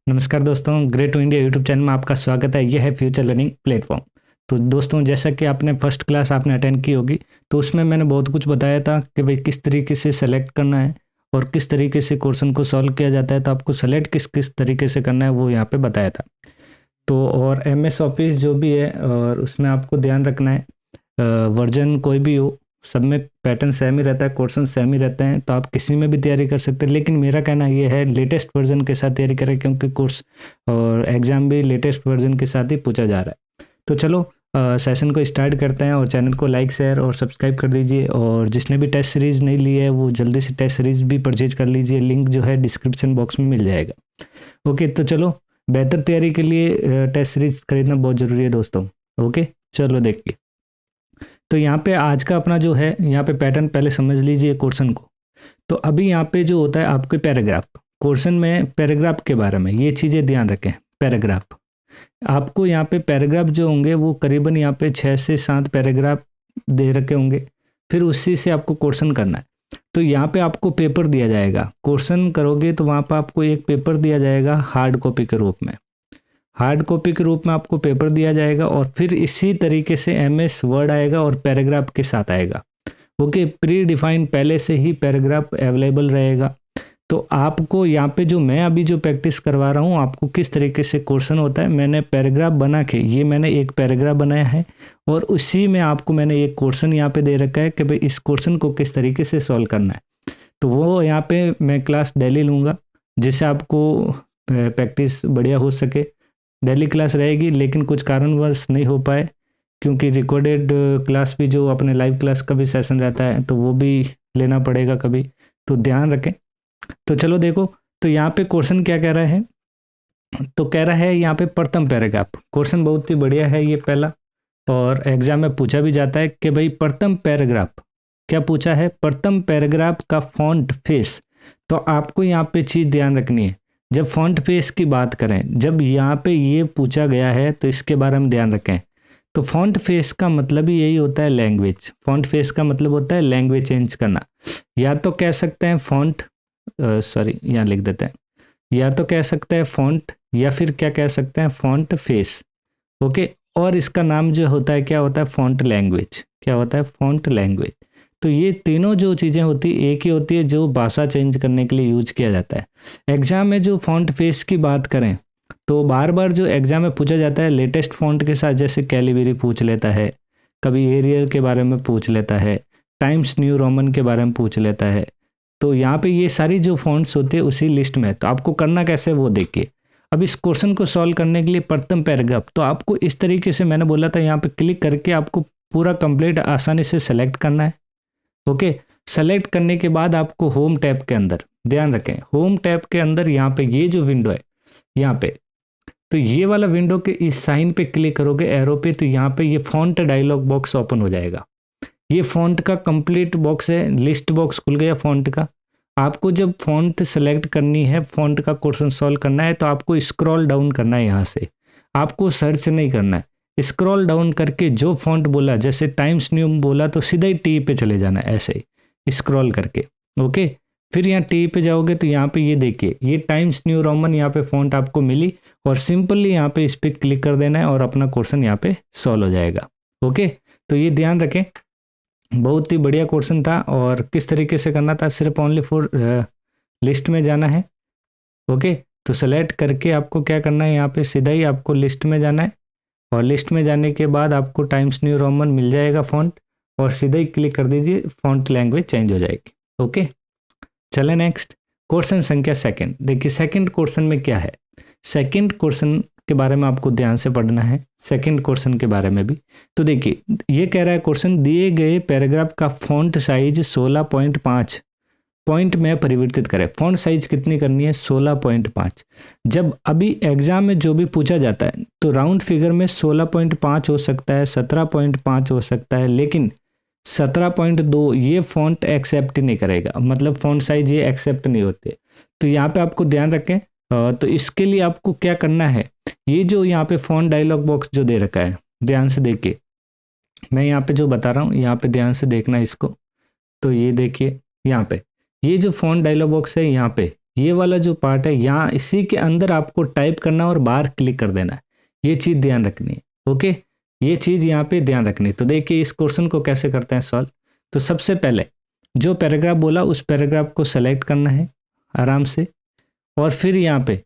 नमस्कार दोस्तों, great to India YouTube channel में आपका स्वागत है। यह है फ्यूचर लर्निंग प्लेटफॉर्म। तो दोस्तों, जैसा कि आपने फर्स्ट क्लास आपने अटेंड की होगी, तो उसमें मैंने बहुत कुछ बताया था कि भाई किस तरीके से सेलेक्ट करना है और किस तरीके से क्वेश्चन को सॉल्व किया जाता है। तो आपको सेलेक्ट किस किस तरीके से करना है वो यहाँ पे बताया था। तो और एम एस ऑफिस जो भी है और उसमें आपको ध्यान रखना है, वर्जन कोई भी हो, सब में पैटर्न सेम ही रहता है, क्वेश्चन सेम ही रहते हैं। तो आप किसी में भी तैयारी कर सकते हैं, लेकिन मेरा कहना ये है लेटेस्ट वर्जन के साथ तैयारी करें, क्योंकि कोर्स और एग्ज़ाम भी लेटेस्ट वर्जन के साथ ही पूछा जा रहा है। तो चलो सेशन को स्टार्ट करते हैं, और चैनल को लाइक शेयर और सब्सक्राइब कर दीजिए। और जिसने भी टेस्ट सीरीज़ नहीं ली है वो जल्दी से टेस्ट सीरीज़ भी परचेज कर लीजिए, लिंक जो है डिस्क्रिप्शन बॉक्स में मिल जाएगा। ओके, तो चलो बेहतर तैयारी के लिए टेस्ट सीरीज खरीदना बहुत ज़रूरी है दोस्तों। ओके, चलो देखिए। तो यहाँ पे आज का अपना जो है, यहाँ पे पैटर्न पहले समझ लीजिए क्वेश्चन को। तो अभी यहाँ पे जो होता है आपके पैराग्राफ, क्वेश्चन में पैराग्राफ के बारे में ये चीज़ें ध्यान रखें। पैराग्राफ आपको यहाँ पे पैराग्राफ जो होंगे वो करीबन यहाँ पे 6 से 7 पैराग्राफ दे रखे होंगे। फिर उसी से आपको क्वेश्चन करना है। तो यहाँ पे आपको पेपर दिया जाएगा, क्वेश्चन करोगे तो वहाँ पर आपको एक पेपर दिया जाएगा हार्ड कॉपी के रूप में। हार्ड कॉपी के रूप में आपको पेपर दिया जाएगा, और फिर इसी तरीके से एमएस वर्ड आएगा और पैराग्राफ के साथ आएगा। ओके, प्री डिफाइंड पहले से ही पैराग्राफ अवेलेबल रहेगा। तो आपको यहाँ पे जो मैं अभी जो प्रैक्टिस करवा रहा हूँ आपको किस तरीके से क्वेश्चन होता है, मैंने पैराग्राफ बना के, ये मैंने एक पैराग्राफ बनाया है और उसी में आपको मैंने एक क्वेश्चन यहाँ पे दे रखा है कि भाई इस क्वेश्चन को किस तरीके से सॉल्व करना है। तो वो यहाँ पे मैं क्लास डेली लूँगा, जिससे आपको प्रैक्टिस बढ़िया हो सके। डेली क्लास रहेगी, लेकिन कुछ कारणवश नहीं हो पाए, क्योंकि रिकॉर्डेड क्लास भी जो अपने लाइव क्लास का भी सेशन रहता है तो वो भी लेना पड़ेगा कभी, तो ध्यान रखें। तो चलो देखो, तो यहाँ पे क्वेश्चन क्या कह रहा है। तो कह रहा है यहाँ पे प्रथम पैराग्राफ, क्वेश्चन बहुत ही बढ़िया है ये पहला, और एग्जाम में पूछा भी जाता है कि भाई प्रथम पैराग्राफ क्या पूछा है, प्रथम पैराग्राफ का फॉन्ट फेस। तो आपको यहाँ पे चीज़ ध्यान रखनी है, जब फॉन्ट फेस की बात करें, जब यहाँ पे ये पूछा गया है तो इसके बारे में ध्यान रखें। तो फॉन्ट फेस का मतलब ही यही होता है लैंग्वेज। फॉन्ट फेस का मतलब होता है लैंग्वेज चेंज करना। या तो कह सकते हैं फॉन्ट, सॉरी यहाँ लिख देते हैं, या तो कह सकते हैं फॉन्ट, या फिर क्या कह सकते हैं फॉन्ट फेस। ओके, और इसका नाम जो होता है क्या होता है, फॉन्ट लैंग्वेज। क्या होता है, फॉन्ट लैंग्वेज। तो ये तीनों जो चीज़ें होती है एक ही होती है, जो भाषा चेंज करने के लिए यूज किया जाता है। एग्जाम में जो फॉन्ट फेस की बात करें तो बार बार जो एग्जाम में पूछा जाता है लेटेस्ट फॉन्ट के साथ, जैसे कैलिबरी पूछ लेता है, कभी एरियल के बारे में पूछ लेता है, टाइम्स न्यू रोमन के बारे में पूछ लेता है। तो यहाँ पे ये सारी जो फॉन्ट्स होते हैं उसी लिस्ट में। तो आपको करना कैसे वो देखिए। अब इस क्वेश्चन को सॉल्व करने के लिए प्रथम पैराग्राफ, तो आपको इस तरीके से मैंने बोला था, यहाँ पे क्लिक करके आपको पूरा कंप्लीट आसानी से सेलेक्ट करना है। ओके, सेलेक्ट करने के बाद आपको होम टैब के अंदर, ध्यान रखें होम टैब के अंदर यहाँ पे ये जो विंडो है यहाँ पे, तो ये वाला विंडो के इस साइन पे क्लिक करोगे एरो पे, तो यहाँ पे ये फॉन्ट डायलॉग बॉक्स ओपन हो जाएगा। ये फॉन्ट का कंप्लीट बॉक्स है, लिस्ट बॉक्स खुल गया फॉन्ट का। आपको जब फॉन्ट सेलेक्ट करनी है, फॉन्ट का क्वेश्चन सॉल्व करना है, तो आपको स्क्रॉल डाउन करना है। यहाँ से आपको सर्च नहीं करना है, स्क्रॉल डाउन करके जो फॉन्ट बोला, जैसे टाइम्स न्यू बोला तो सीधा ही टी पे चले जाना है, ऐसे ही स्क्रॉल करके। ओके, फिर यहाँ टी पे जाओगे तो यहाँ पे ये देखिए, ये टाइम्स न्यू रोमन यहाँ पे फॉन्ट आपको मिली, और सिंपली यहाँ पे इस पर क्लिक कर देना है और अपना क्वेश्चन यहाँ पे सॉल्व हो जाएगा। ओके, तो ये ध्यान रखें, बहुत ही बढ़िया क्वेश्चन था। और किस तरीके से करना था, सिर्फ ओनली फॉर लिस्ट में जाना है। ओके, तो सेलेक्ट करके आपको क्या करना है, यहाँ पे सीधा ही आपको लिस्ट में जाना है, और लिस्ट में जाने के बाद आपको टाइम्स न्यू रोमन मिल जाएगा फॉन्ट, और सीधा ही क्लिक कर दीजिए, फॉन्ट लैंग्वेज चेंज हो जाएगी। ओके, चले नेक्स्ट, क्वेश्चन संख्या सेकंड। देखिए सेकंड क्वेश्चन में क्या है, सेकंड क्वेश्चन के बारे में आपको ध्यान से पढ़ना है, सेकंड क्वेश्चन के बारे में भी। तो देखिए ये कह रहा है क्वेश्चन, दिए गए पैराग्राफ का फॉन्ट साइज 16.5 पॉइंट में परिवर्तित करें। फॉन्ट साइज कितनी करनी है, 16.5। जब अभी एग्जाम में जो भी पूछा जाता है तो राउंड फिगर में 16.5 हो सकता है, 17.5 हो सकता है, लेकिन 17.2 ये फॉन्ट एक्सेप्ट नहीं करेगा, मतलब फॉन्ट साइज ये एक्सेप्ट नहीं होते। तो यहाँ पे आपको ध्यान रखें। तो इसके लिए आपको क्या करना है, ये जो यहाँ पे फॉन्ट डायलॉग बॉक्स जो दे रखा है, ध्यान से देखिए, मैं यहाँ पे जो बता रहा हूँ यहाँ पे ध्यान से देखना इसको। तो ये देखिए यहाँ पे ये जो फॉन्ट डायलॉग बॉक्स है यहाँ पे, ये वाला जो पार्ट है यहाँ इसी के अंदर आपको टाइप करना और बाहर क्लिक कर देना है, ये चीज़ ध्यान रखनी है। ओके, ये चीज़ यहाँ पे ध्यान रखनी है। तो देखिए इस क्वेश्चन को कैसे करते हैं सॉल्व। तो सबसे पहले जो पैराग्राफ बोला उस पैराग्राफ को सेलेक्ट करना है आराम से, और फिर यहाँ पे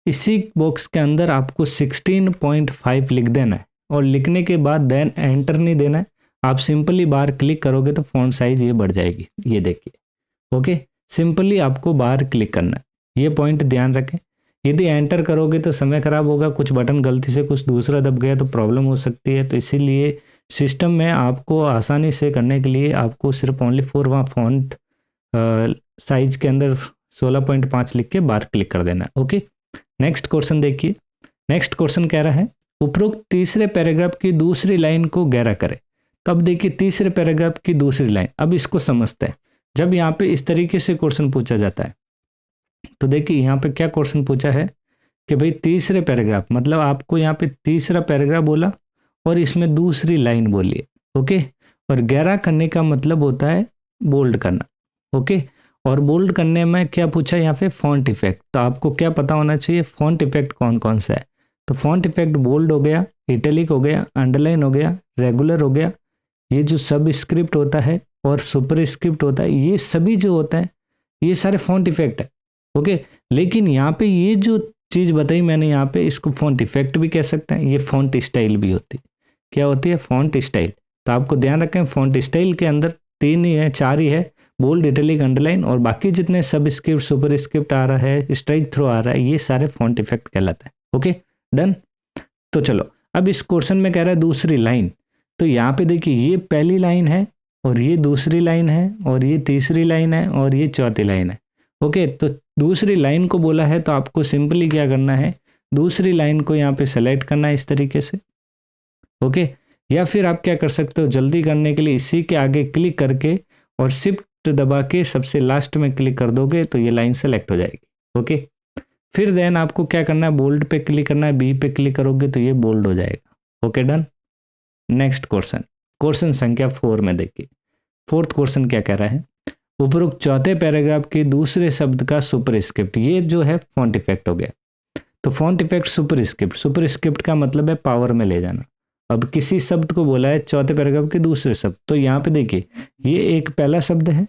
इसी बॉक्स के अंदर आपको 16.5 लिख देना है, और लिखने के बाद देन एंटर नहीं देना है, आप सिंपली बाहर क्लिक करोगे तो फॉन्ट साइज ये बढ़ जाएगी, ये देखिए। ओके, सिंपली आपको बाहर क्लिक करना है, ये पॉइंट ध्यान रखें। यदि एंटर करोगे तो समय खराब होगा, कुछ बटन गलती से कुछ दूसरा दब गया तो प्रॉब्लम हो सकती है। तो इसीलिए सिस्टम में आपको आसानी से करने के लिए आपको सिर्फ ओनली फॉर वहाँ फॉन्ट साइज के अंदर 16.5 लिख के बाहर क्लिक कर देना। ओके, नेक्स्ट क्वेश्चन देखिए। नेक्स्ट क्वेश्चन कह रहा है उपरोक्त तीसरे पैराग्राफ की दूसरी लाइन को गहरा करें। तो अब देखिए तीसरे पैराग्राफ की दूसरी लाइन, अब इसको समझते हैं। जब यहाँ पे इस तरीके से क्वेश्चन पूछा जाता है तो देखिए यहाँ पे क्या क्वेश्चन पूछा है कि भाई तीसरे पैराग्राफ, मतलब आपको यहाँ पे तीसरा पैराग्राफ बोला और इसमें दूसरी लाइन बोली है। ओके, और गहरा करने का मतलब होता है बोल्ड करना। ओके, और बोल्ड करने में क्या पूछा है यहाँ पे फॉन्ट इफेक्ट। तो आपको क्या पता होना चाहिए फॉन्ट इफेक्ट कौन कौन सा है। तो फॉन्ट इफेक्ट बोल्ड हो गया, इटैलिक हो गया, अंडरलाइन हो गया, रेगुलर हो गया, ये जो सब स्क्रिप्ट होता है और सुपर स्क्रिप्ट होता है, ये सभी जो होता है ये सारे फॉन्ट इफेक्ट है। ओके, लेकिन यहाँ पे ये जो चीज़ बताई मैंने यहाँ पे, इसको फॉन्ट इफेक्ट भी कह सकते हैं, ये फॉन्ट स्टाइल भी होती है। क्या होती है फॉन्ट स्टाइल। तो आपको ध्यान रखें फॉन्ट स्टाइल के अंदर 3 ही है, 4 ही है, बोल्ड, इटैलिक, अंडरलाइन, और बाकी जितने सब स्क्रिप्ट, सुपर स्क्रिप्ट आ रहा है, स्ट्राइक थ्रो आ रहा है, ये सारे फॉन्ट इफेक्ट कहलाता है। Okay, done. तो चलो अब इस क्वेश्चन में कह रहा है दूसरी लाइन। तो यहाँ पे देखिए ये पहली लाइन है और ये दूसरी लाइन है और ये तीसरी लाइन है और ये चौथी लाइन है। ओके, तो दूसरी लाइन को बोला है तो आपको सिंपली क्या करना है, दूसरी लाइन को यहाँ पे सेलेक्ट करना है इस तरीके से। ओके, या फिर आप क्या कर सकते हो जल्दी करने के लिए इसी के आगे क्लिक करके और शिफ्ट दबा के सबसे लास्ट में क्लिक कर दोगे तो ये लाइन सेलेक्ट हो जाएगी। ओके, फिर देन आपको क्या करना है बोल्ड पे क्लिक करना है, बी पे क्लिक करोगे तो ये बोल्ड हो जाएगा। Okay, done. Next question, question संख्या 4 में देखिए। फोर्थ क्वेश्चन क्या कह रहा है, उपरोक्त चौथे पैराग्राफ के दूसरे शब्द का सुपर स्क्रिप्ट, ये जो है फॉन्ट इफेक्ट हो गया। तो फॉन्ट इफेक्ट सुपर स्क्रिप्ट का मतलब है पावर में ले जाना। अब किसी शब्द को बोला है चौथे पैराग्राफ के दूसरे शब्द, तो यहाँ पे देखिए ये एक पहला शब्द है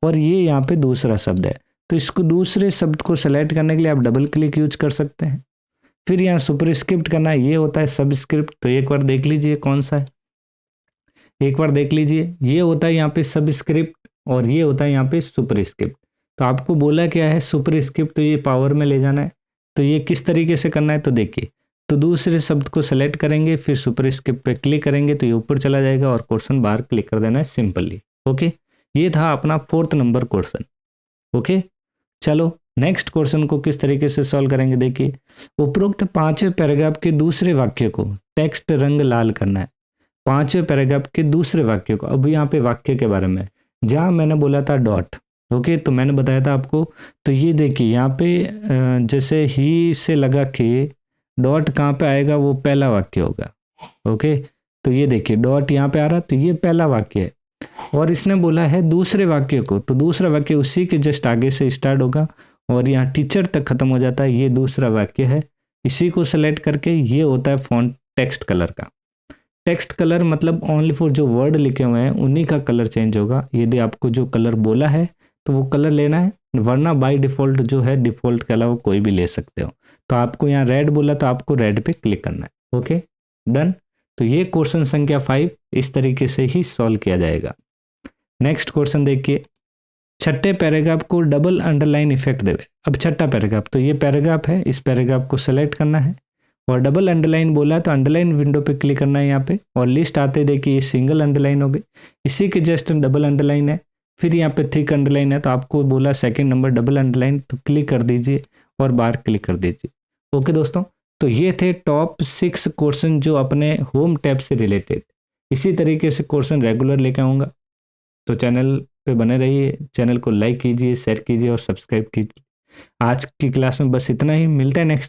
और ये यहाँ पे दूसरा शब्द है। तो इसको दूसरे शब्द को सेलेक्ट करने के लिए आप डबल क्लिक यूज कर सकते हैं। फिर यहाँ सुपर स्क्रिप्ट करना है, ये होता है सब स्क्रिप्ट। तो एक बार देख लीजिए कौन सा है, एक बार देख लीजिए, ये होता है यहाँ पे सब स्क्रिप्ट और ये होता है यहाँ पे सुपर स्क्रिप्ट। तो आपको बोला क्या है सुपर स्क्रिप्ट, तो ये पावर में ले जाना है। तो ये किस तरीके से करना है, तो देखिए, तो दूसरे शब्द को सेलेक्ट करेंगे, फिर सुपर स्क्रिप्ट पे क्लिक करेंगे तो ये ऊपर चला जाएगा और क्वेश्चन बाहर क्लिक कर देना है सिंपली। ओके, ये था अपना 4th नंबर क्वेश्चन। ओके, चलो नेक्स्ट क्वेश्चन को किस तरीके से सॉल्व करेंगे देखिए। उपरोक्त 5वें पैराग्राफ के दूसरे वाक्य को टेक्स्ट रंग लाल करना है। 5वें पैराग्राफ के दूसरे वाक्य को, अब यहाँ पे वाक्य के बारे में जहाँ मैंने बोला था डॉट, ओके, तो मैंने बताया था आपको। तो ये देखिए यहाँ पे जैसे ही से लगा के डॉट कहाँ पे आएगा, वो पहला वाक्य होगा। ओके, तो ये देखिए डॉट यहाँ पे आ रहा, तो ये पहला वाक्य है। और इसने बोला है दूसरे वाक्य को, तो दूसरा वाक्य उसी के जस्ट आगे से स्टार्ट होगा और यहाँ टीचर तक खत्म हो जाता है, ये दूसरा वाक्य है। इसी को सेलेक्ट करके ये होता है फॉन्ट टेक्स्ट कलर का। टेक्स्ट कलर मतलब ओनली फॉर जो वर्ड लिखे हुए हैं उन्हीं का कलर चेंज होगा। यदि आपको जो कलर बोला है तो वो कलर लेना है, वरना बाय डिफ़ॉल्ट जो है डिफ़ॉल्ट के अलावा कोई भी ले सकते हो। तो आपको यहाँ रेड बोला तो आपको रेड पे क्लिक करना है। Okay, done. तो ये क्वेश्चन संख्या 5 इस तरीके से ही सॉल्व किया जाएगा। नेक्स्ट क्वेश्चन देखिए, छठे पैराग्राफ को डबल अंडरलाइन इफेक्ट देवे। अब छठा पैराग्राफ, तो ये पैराग्राफ है, इस पैराग्राफ को सेलेक्ट करना है और डबल अंडरलाइन बोला तो अंडरलाइन विंडो पे क्लिक करना है यहाँ पे, और लिस्ट आते देखिए ये सिंगल अंडरलाइन हो गई, इसी के जस्ट डबल अंडरलाइन है। फिर यहाँ पे थिक अंडरलाइन है, तो आपको बोला सेकंड नंबर डबल अंडरलाइन, तो क्लिक कर दीजिए और बाहर क्लिक कर दीजिए। ओके दोस्तों, तो ये थे टॉप 6 क्वेश्चन जो अपने होम टैब से रिलेटेड। इसी तरीके से क्वेश्चन रेगुलर लेकर आऊँगा, तो चैनल पे बने रहिए, चैनल को लाइक कीजिए, शेयर कीजिए और सब्सक्राइब कीजिए। आज की क्लास में बस इतना ही, मिलते हैं नेक्स्ट